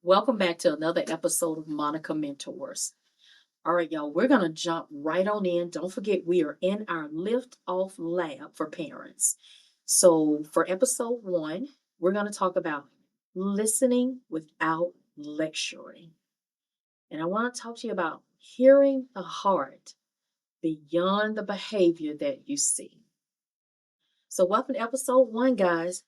Welcome back to another episode of Monica Mentors. All right, y'all, we're going to jump right on in. Don't forget, we are in our Lift Off Lab for parents. So, for episode one, we're going to talk about listening without lecturing. And I want to talk to you about hearing the heart beyond the behavior that you see. So, welcome to episode one, guys.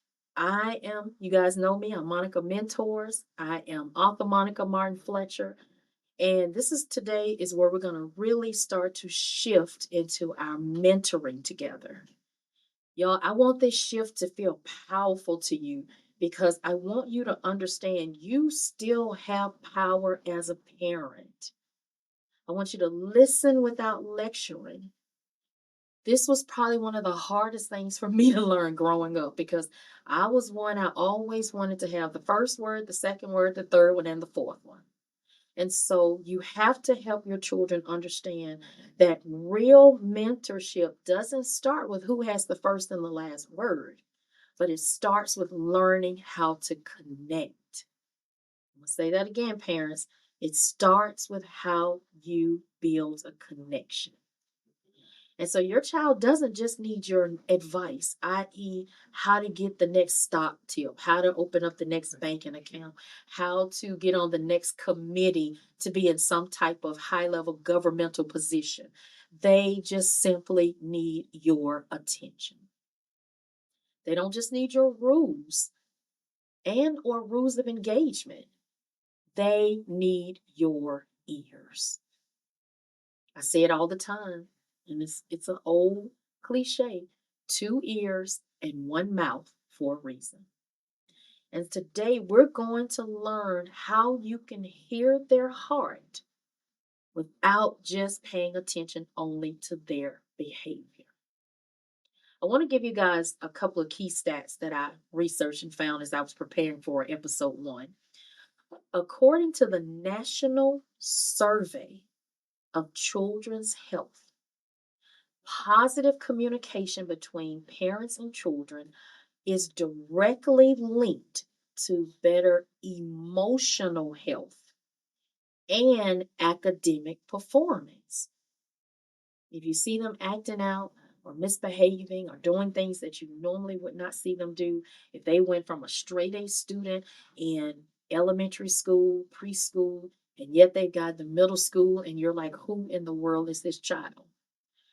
You guys know me, I'm Monica Mentors. I am author Monica Martin Fletcher. And today is where we're going to really start to shift into our mentoring together. Y'all, I want this shift to feel powerful to you because I want you to understand you still have power as a parent. I want you to listen without lecturing. This was probably one of the hardest things for me to learn growing up because I always wanted to have the first word, the second word, the third one, and the fourth one. And so you have to help your children understand that real mentorship doesn't start with who has the first and the last word, but it starts with learning how to connect. I'm going to say that again, parents. It starts with how you build a connection. And so your child doesn't just need your advice, i.e., how to get the next stock tip, how to open up the next banking account, how to get on the next committee to be in some type of high level governmental position. They just simply need your attention. They don't just need your rules and or rules of engagement. They need your ears. I say it all the time, and it's an old cliche, two ears and one mouth for a reason. And today we're going to learn how you can hear their heart without just paying attention only to their behavior. I want to give you guys a couple of key stats that I researched and found as I was preparing for episode one. According to the National Survey of Children's Health, positive communication between parents and children is directly linked to better emotional health and academic performance. If you see them acting out or misbehaving or doing things that you normally would not see them do, if they went from a straight A student in elementary school, preschool, and yet they got the middle school, and you're like, who in the world is this child?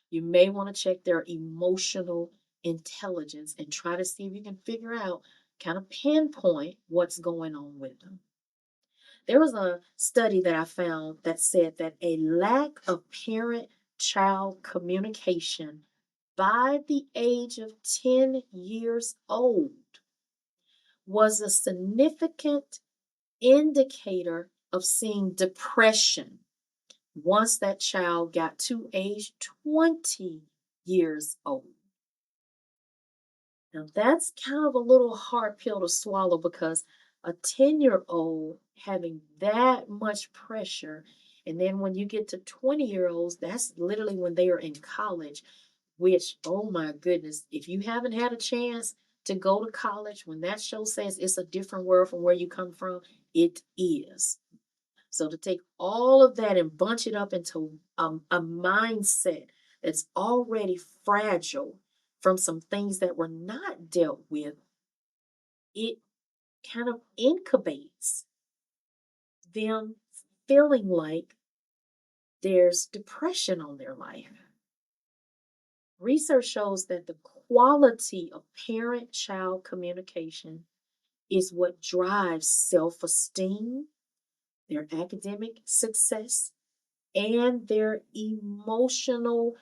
You may want to check their emotional intelligence and try to see if you can figure out, kind of pinpoint what's going on with them. There was a study that I found that said that a lack of parent child communication by the age of 10 years old was a significant indicator of seeing depression once that child got to age 20 years old. Now, that's kind of a little hard pill to swallow because a 10-year-old having that much pressure, and then when you get to 20-year-olds, that's literally when they are in college, which, oh my goodness, if you haven't had a chance to go to college, when that show says it's a different world from where you come from, it is. So to take all of that and bunch it up into a mindset that's already fragile from some things that were not dealt with, it kind of incubates them feeling like there's depression on their life. Research shows that the quality of parent child communication is what drives self esteem, their academic success, and their emotional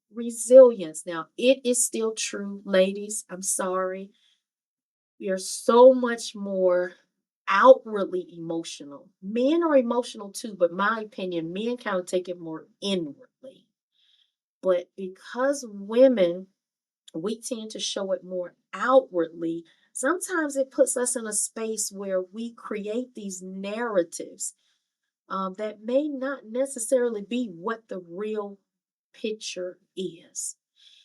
resilience. Now, it is still true, ladies. I'm sorry. We are so much more outwardly emotional. Men are emotional too, but my opinion, men kind of take it more inwardly. But because women, we tend to show it more outwardly, sometimes it puts us in a space where we create these narratives that may not necessarily be what the real picture is.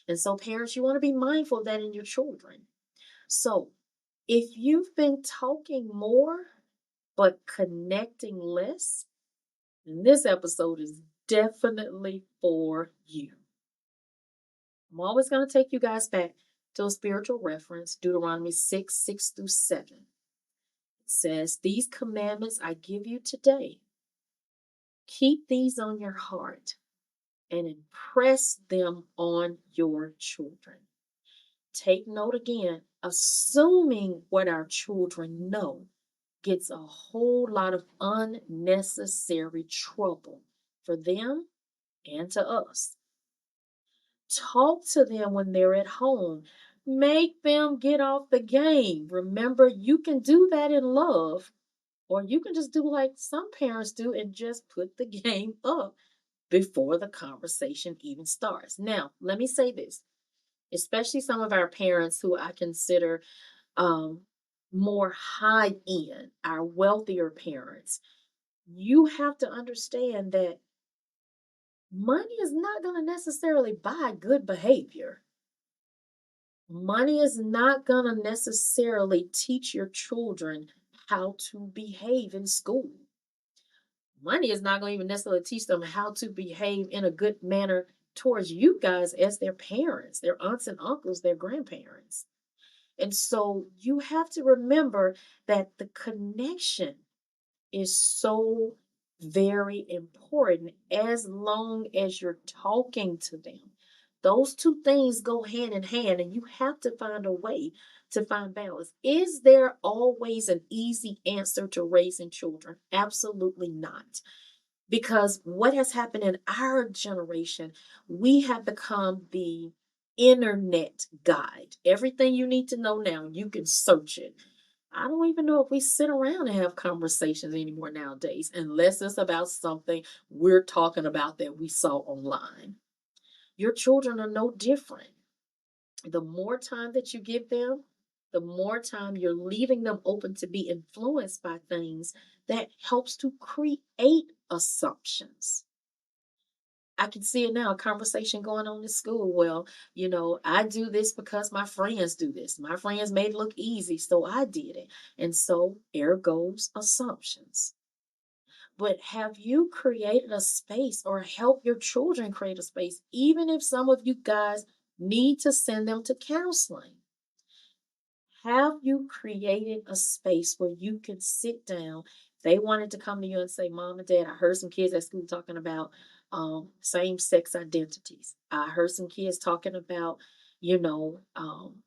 And so, parents, you want to be mindful of that in your children. So, if you've been talking more but connecting less, and this episode is definitely for you. I'm always going to take you guys back to a spiritual reference, Deuteronomy 6:6-7. It says, "These commandments I give you today, keep these on your heart and impress them on your children." Take note again, assuming what our children know gets a whole lot of unnecessary trouble for them and to us. Talk to them when they're at home. Make them get off the game. Remember, you can do that in love, or you can just do like some parents do and just put the game up before the conversation even starts. Now, let me say this, especially some of our parents who I consider um, more high end, our wealthier parents. You have to understand that money is not going to necessarily buy good behavior. Money is not going to necessarily teach your children how to behave in school. Money is not going to even necessarily teach them how to behave in a good manner towards you guys as their parents, their aunts and uncles, their grandparents. And so you have to remember that the connection is so very important as long as you're talking to them. Those two things go hand in hand, and you have to find a way to find balance. Is there always an easy answer to raising children? Absolutely not. Because what has happened in our generation, we have become the internet guide. Everything you need to know now, you can search it. I don't even know if we sit around and have conversations anymore nowadays, unless it's about something we're talking about that we saw online. Your children are no different. The more time that you give them, the more time you're leaving them open to be influenced by things that helps to create assumptions. I can see it now, a conversation going on in school. Well, I do this because my friends do this. My friends made it look easy, so I did it. And so, ergo's assumptions. But have you created a space or help your children create a space, even if some of you guys need to send them to counseling? Have you created a space where you can sit down? They wanted to come to you and say, "Mom and Dad, I heard some kids at school talking about same sex identities. I heard some kids talking about, you know, I'm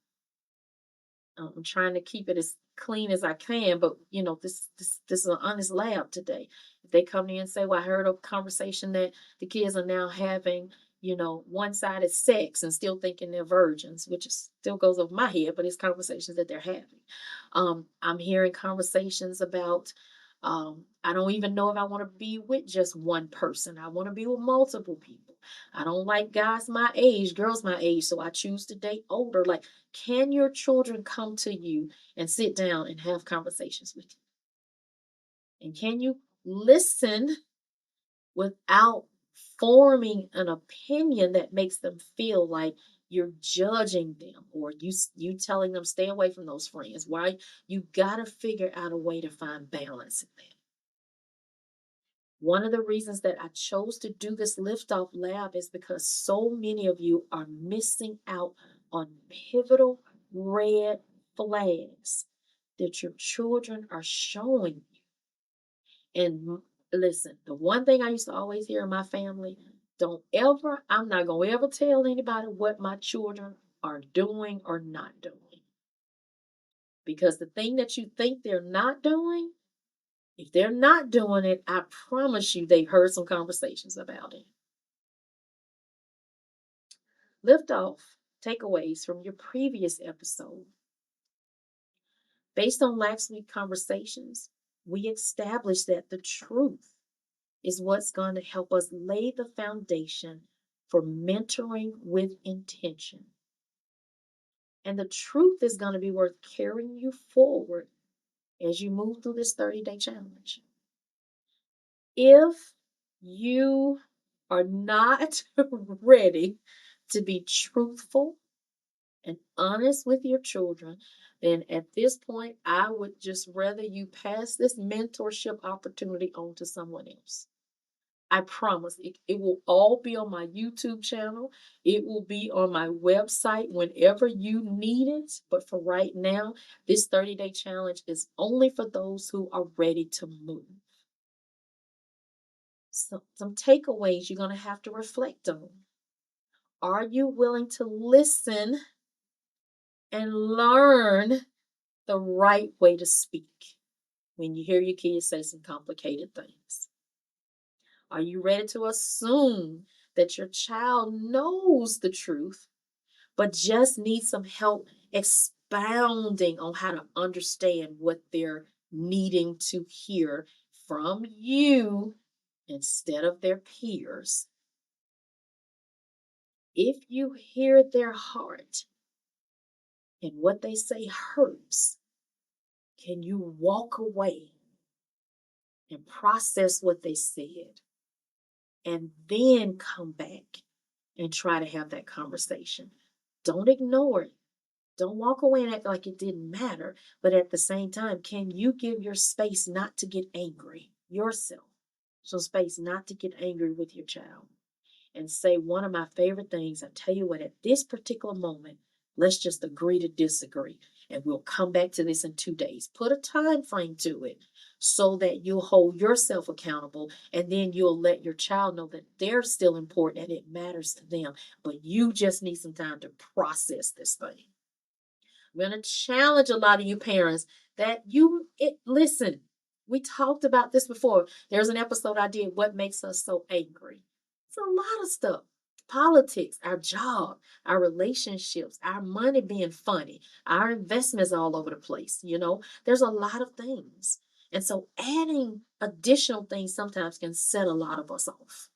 trying to keep it as clean as I can, but this is an honest lab today. If they come to you and say, "Well, I heard a conversation that the kids are now having, one-sided sex and still thinking they're virgins," which still goes over my head, but it's conversations that they're having. I'm hearing conversations about, I don't even know if I want to be with just one person. I want to be with multiple people. I don't like guys my age, girls my age, so I choose to date older. Like, can your children come to you and sit down and have conversations with you? And can you listen without forming an opinion that makes them feel like you're judging them, or you telling them stay away from those friends? Why? You got to figure out a way to find balance in that. One of the reasons that I chose to do this liftoff lab is because so many of you are missing out on pivotal red flags that your children are showing you. And listen, the one thing I used to always hear in my family, I'm not going to ever tell anybody what my children are doing or not doing. Because the thing that you think they're not doing, if they're not doing it, I promise you they've heard some conversations about it. Lift off takeaways from your previous episode. Based on last week's conversations, we established that the truth is what's going to help us lay the foundation for mentoring with intention. And the truth is going to be worth carrying you forward as you move through this 30-day challenge. If you are not ready to be truthful and honest with your children, And at this point, I would just rather you pass this mentorship opportunity on to someone else. I promise it will all be on my YouTube channel. It will be on my website whenever you need it. But for right now, this 30-day challenge is only for those who are ready to move. So, some takeaways you're going to have to reflect on. Are you willing to listen and learn the right way to speak when you hear your kids say some complicated things? Are you ready to assume that your child knows the truth, but just needs some help expounding on how to understand what they're needing to hear from you instead of their peers? If you hear their heart and what they say hurts, can you walk away and process what they said and then come back and try to have that conversation? Don't ignore it. Don't walk away and act like it didn't matter. But at the same time, can you give your space not to get angry yourself? So, space not to get angry with your child. And say, one of my favorite things, I tell you what, at this particular moment, let's just agree to disagree. And we'll come back to this in 2 days. Put a time frame to it so that you'll hold yourself accountable, and then you'll let your child know that they're still important and it matters to them. But you just need some time to process this thing. I'm going to challenge a lot of you parents that listen. We talked about this before. There's an episode I did, What Makes Us So Angry. It's a lot of stuff. Politics, our job, our relationships, our money being funny, our investments all over the place. There's a lot of things. And so adding additional things sometimes can set a lot of us off.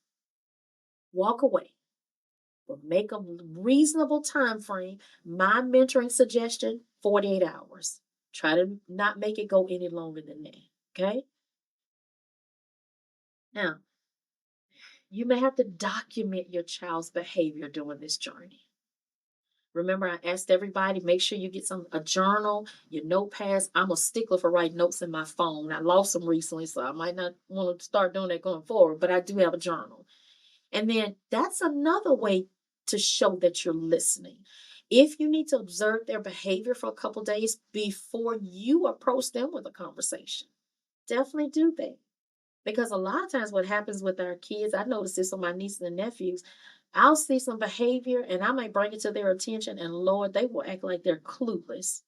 Walk away. But make a reasonable time frame. My mentoring suggestion, 48 hours. Try to not make it go any longer than that. Okay? Now, you may have to document your child's behavior during this journey. Remember, I asked everybody, make sure you get a journal, your notepads. I'm a stickler for writing notes in my phone. I lost them recently, so I might not want to start doing that going forward, but I do have a journal. And then that's another way to show that you're listening. If you need to observe their behavior for a couple days before you approach them with a conversation, definitely do that. Because a lot of times what happens with our kids, I notice this on my nieces and nephews, I'll see some behavior and I might bring it to their attention, and Lord, they will act like they're clueless.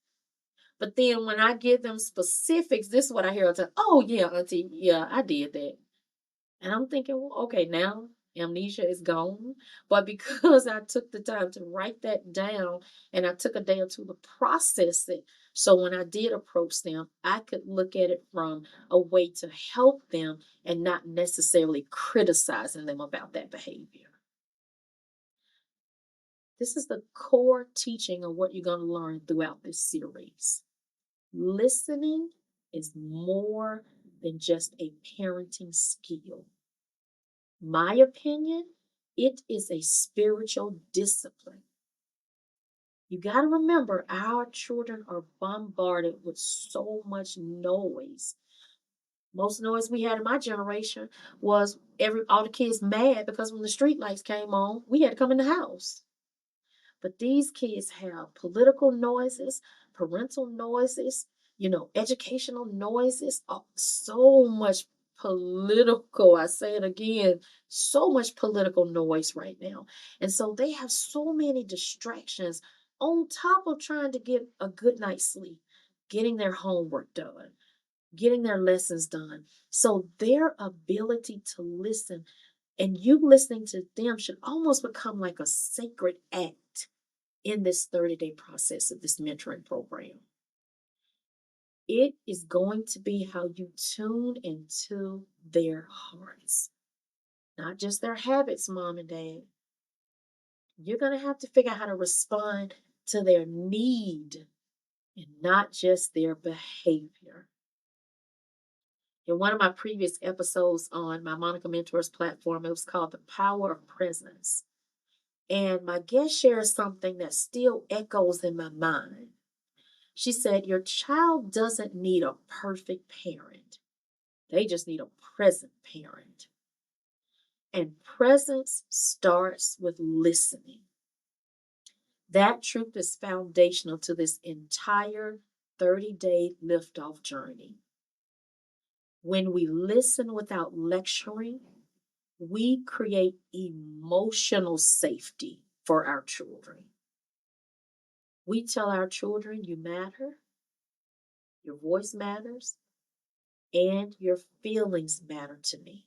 But then when I give them specifics, this is what I hear all the time. Oh yeah, auntie, yeah, I did that. And I'm thinking, well, okay, now amnesia is gone. But because I took the time to write that down and I took a day or two to process it, so when I did approach them, I could look at it from a way to help them and not necessarily criticizing them about that behavior. This is the core teaching of what you're going to learn throughout this series. Listening is more than just a parenting skill. My opinion, it is a spiritual discipline. You got to remember, our children are bombarded with so much noise. Most noise we had in my generation was all the kids mad because when the street lights came on, we had to come in the house. But these kids have political noises, parental noises, educational noises, so much political. I say it again, so much political noise right now. And so they have so many distractions on top of trying to get a good night's sleep, getting their homework done, getting their lessons done. So their ability to listen and you listening to them should almost become like a sacred act in this 30-day process of this mentoring program. It is going to be how you tune into their hearts, not just their habits, mom and dad. You're going to have to figure out how to respond to their need and not just their behavior. In one of my previous episodes on my Monica Mentors platform, it was called The Power of Presence. And my guest shares something that still echoes in my mind. She said, your child doesn't need a perfect parent. They just need a present parent. And presence starts with listening. That truth is foundational to this entire 30-day liftoff journey. When we listen without lecturing, we create emotional safety for our children. We tell our children, you matter, your voice matters, and your feelings matter to me.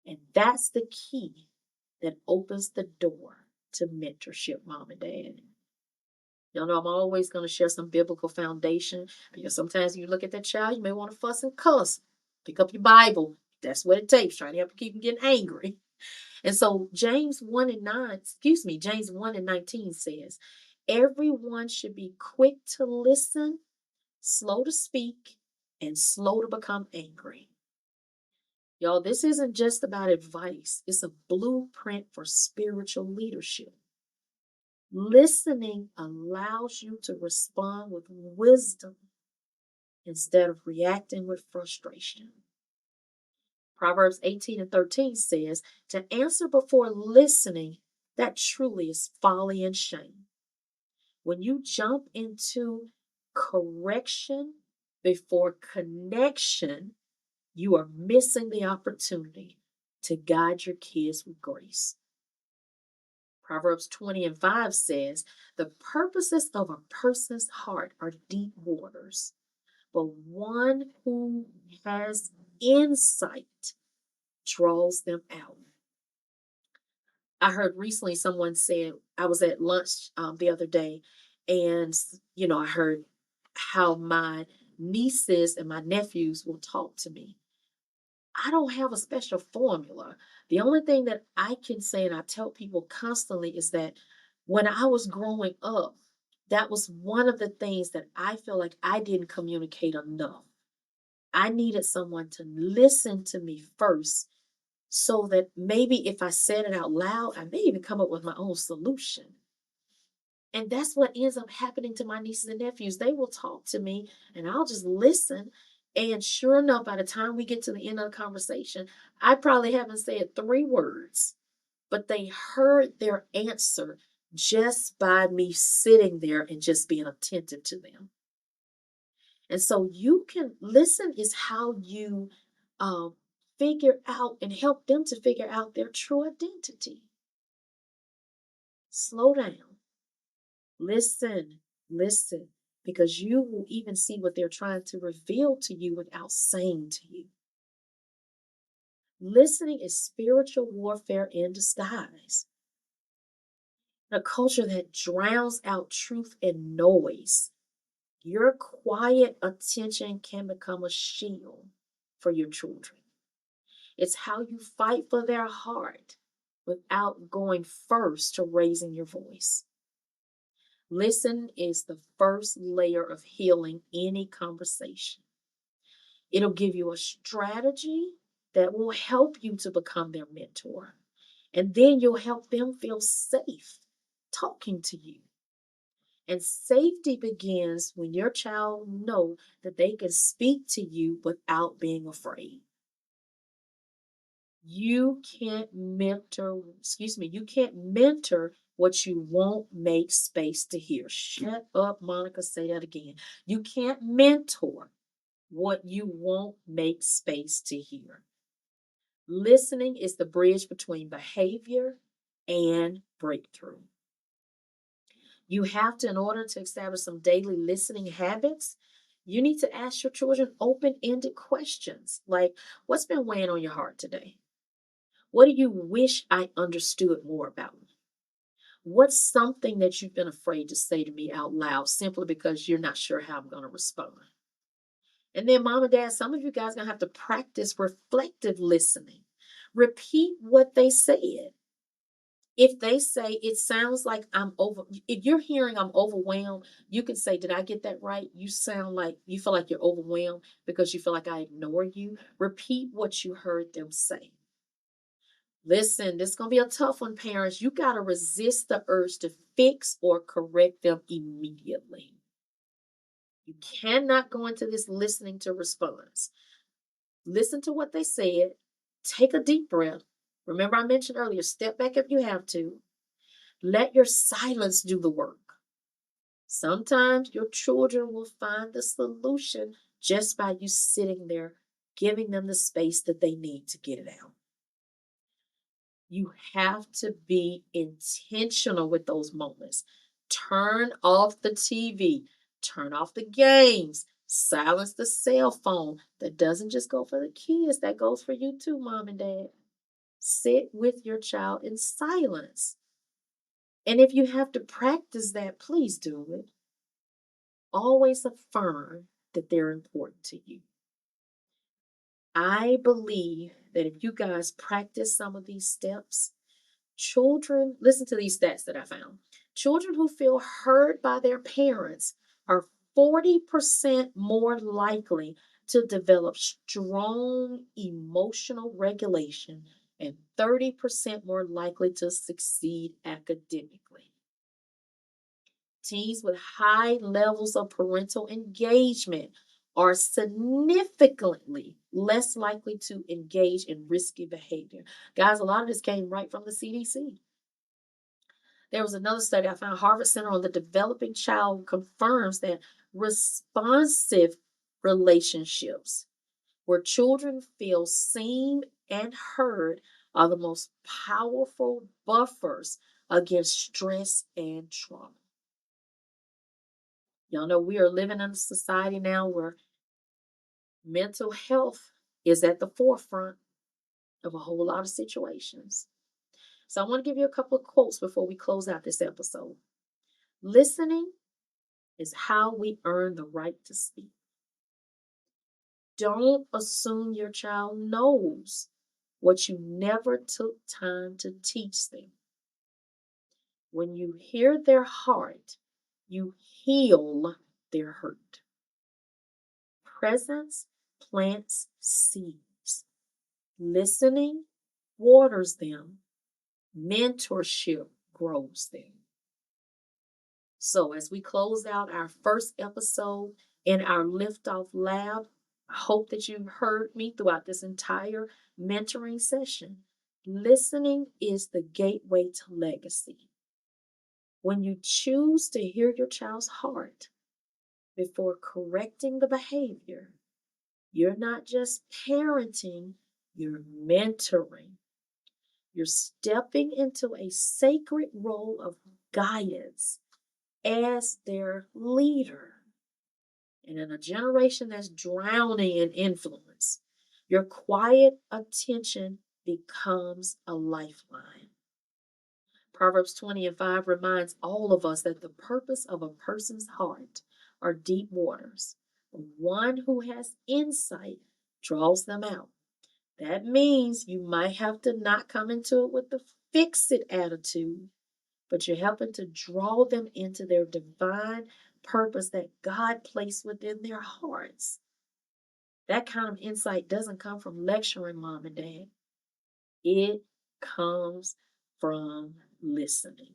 And that's the key that opens the door to mentorship, mom and dad. Y'all know I'm always going to share some biblical foundation because sometimes you look at that child, you may want to fuss and cuss. Pick up your Bible. That's what it takes, trying to help you keep them getting angry. And so James 1 and 19 says, everyone should be quick to listen, slow to speak, and slow to become angry. Y'all, this isn't just about advice. It's a blueprint for spiritual leadership. Listening allows you to respond with wisdom instead of reacting with frustration. Proverbs 18 and 13 says, to answer before listening, that truly is folly and shame. When you jump into correction before connection, you are missing the opportunity to guide your kids with grace. Proverbs 20 and 5 says, the purposes of a person's heart are deep waters, but one who has insight draws them out. I heard recently someone said, I was at lunch the other day, and I heard how my nieces and my nephews will talk to me. I don't have a special formula. The only thing that I can say, and I tell people constantly, is that when I was growing up, that was one of the things that I feel like I didn't communicate enough. I needed someone to listen to me first so that maybe if I said it out loud, I may even come up with my own solution. And that's what ends up happening to my nieces and nephews. They will talk to me and I'll just listen. And sure enough, by the time we get to the end of the conversation, I probably haven't said 3 words, but they heard their answer just by me sitting there and just being attentive to them. And so you can listen is how you figure out and help them to figure out their true identity. Slow down. Listen, because you will even see what they're trying to reveal to you without saying to you. Listening is spiritual warfare in disguise. In a culture that drowns out truth and noise, your quiet attention can become a shield for your children. It's how you fight for their heart without going first to raising your voice. Listen is the first layer of healing any conversation. It'll give you a strategy that will help you to become their mentor. And then you'll help them feel safe talking to you. And safety begins when your child knows that they can speak to you without being afraid. You can't mentor what you won't make space to hear. Shut up, Monica, say that again. You can't mentor what you won't make space to hear. Listening is the bridge between behavior and breakthrough. You have to, in order to establish some daily listening habits, you need to ask your children open-ended questions like, what's been weighing on your heart today? What do you wish I understood more about? What's something that you've been afraid to say to me out loud simply because you're not sure how I'm going to respond? And then, mom and dad, some of you guys are going to have to practice reflective listening. Repeat what they said. If they say, it sounds like if you're hearing I'm overwhelmed, you can say, did I get that right? You feel like you're overwhelmed because you feel like I ignore you. Repeat what you heard them say. Listen, this is going to be a tough one, parents. You got to resist the urge to fix or correct them immediately. You cannot go into this listening to response. Listen to what they said. Take a deep breath. Remember, I mentioned earlier, step back if you have to. Let your silence do the work. Sometimes your children will find the solution just by you sitting there, giving them the space that they need to get it out. You have to be intentional with those moments. Turn off the TV, turn off the games, silence the cell phone. That doesn't just go for the kids, that goes for you too, mom and dad. Sit with your child in silence. And if you have to practice that, please do it. Always affirm that they're important to you. I believe that if you guys practice some of these steps, children, listen to these stats that I found. Children who feel heard by their parents are 40% more likely to develop strong emotional regulation and 30% more likely to succeed academically. Teens with high levels of parental engagement are significantly less likely to engage in risky behavior. Guys, a lot of this came right from the CDC. There was another study I found, Harvard Center on the Developing Child confirms that responsive relationships where children feel seen and heard are the most powerful buffers against stress and trauma. Y'all know we are living in a society now where mental health is at the forefront of a whole lot of situations. So I want to give you a couple of quotes before we close out this episode. Listening is how we earn the right to speak. Don't assume your child knows what you never took time to teach them. When you hear their heart, you heal their hurt. Presence plants seeds. Listening waters them. Mentorship grows them. So, as we close out our first episode in our Liftoff Lab, I hope that you've heard me throughout this entire mentoring session. Listening is the gateway to legacy. When you choose to hear your child's heart before correcting the behavior, you're not just parenting, you're mentoring. You're stepping into a sacred role of guidance as their leader. And in a generation that's drowning in influence, your quiet attention becomes a lifeline. Proverbs 20:5 reminds all of us that the purpose of a person's heart are deep waters. The one who has insight draws them out. That means you might have to not come into it with the fix it attitude, but you're helping to draw them into their divine purpose that God placed within their hearts. That kind of insight doesn't come from lecturing mom and dad, it comes from listening.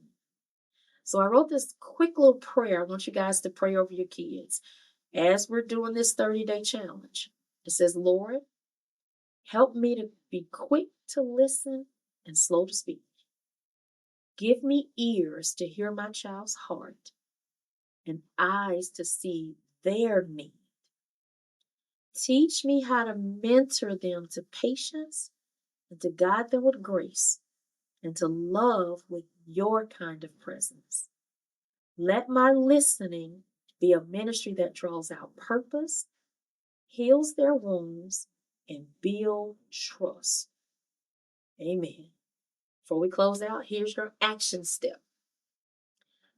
So I wrote this quick little prayer. I want you guys to pray over your kids as we're doing this 30-day challenge. It says, Lord, help me to be quick to listen and slow to speak. Give me ears to hear my child's heart and eyes to see their need. Teach me how to mentor them to patience and to guide them with grace and to love with your kind of presence. Let my listening be a ministry that draws out purpose, heals their wounds, and builds trust. Amen. Before we close out, here's your action step.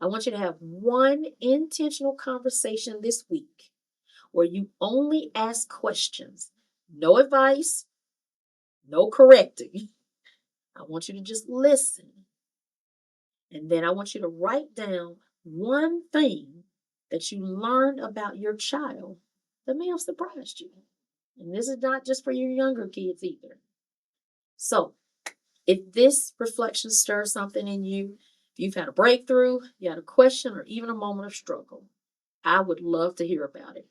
I want you to have one intentional conversation this week where you only ask questions, no advice, no correcting. I want you to just listen. And then I want you to write down one thing that you learned about your child that may have surprised you. And this is not just for your younger kids either. So, if this reflection stirs something in you, if you've had a breakthrough, you had a question, or even a moment of struggle, I would love to hear about it.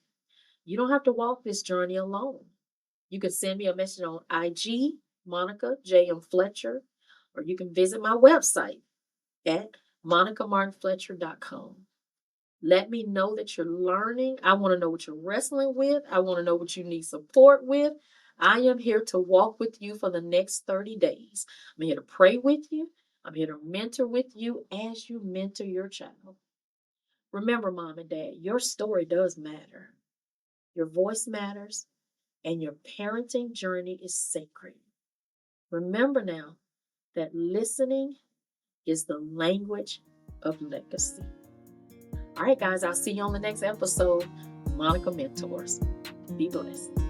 You don't have to walk this journey alone. You can send me a message on IG, Monica J.M. Fletcher, or you can visit my website at monicamartinfletcher.com. Let me know that you're learning. I want to know what you're wrestling with. I want to know what you need support with. I am here to walk with you for the next 30 days. I'm here to pray with you. I'm here to mentor with you as you mentor your child. Remember, mom and dad, your story does matter. Your voice matters, and your parenting journey is sacred. Remember now that listening is the language of legacy. All right, guys, I'll see you on the next episode. Monica Mentors. Be blessed.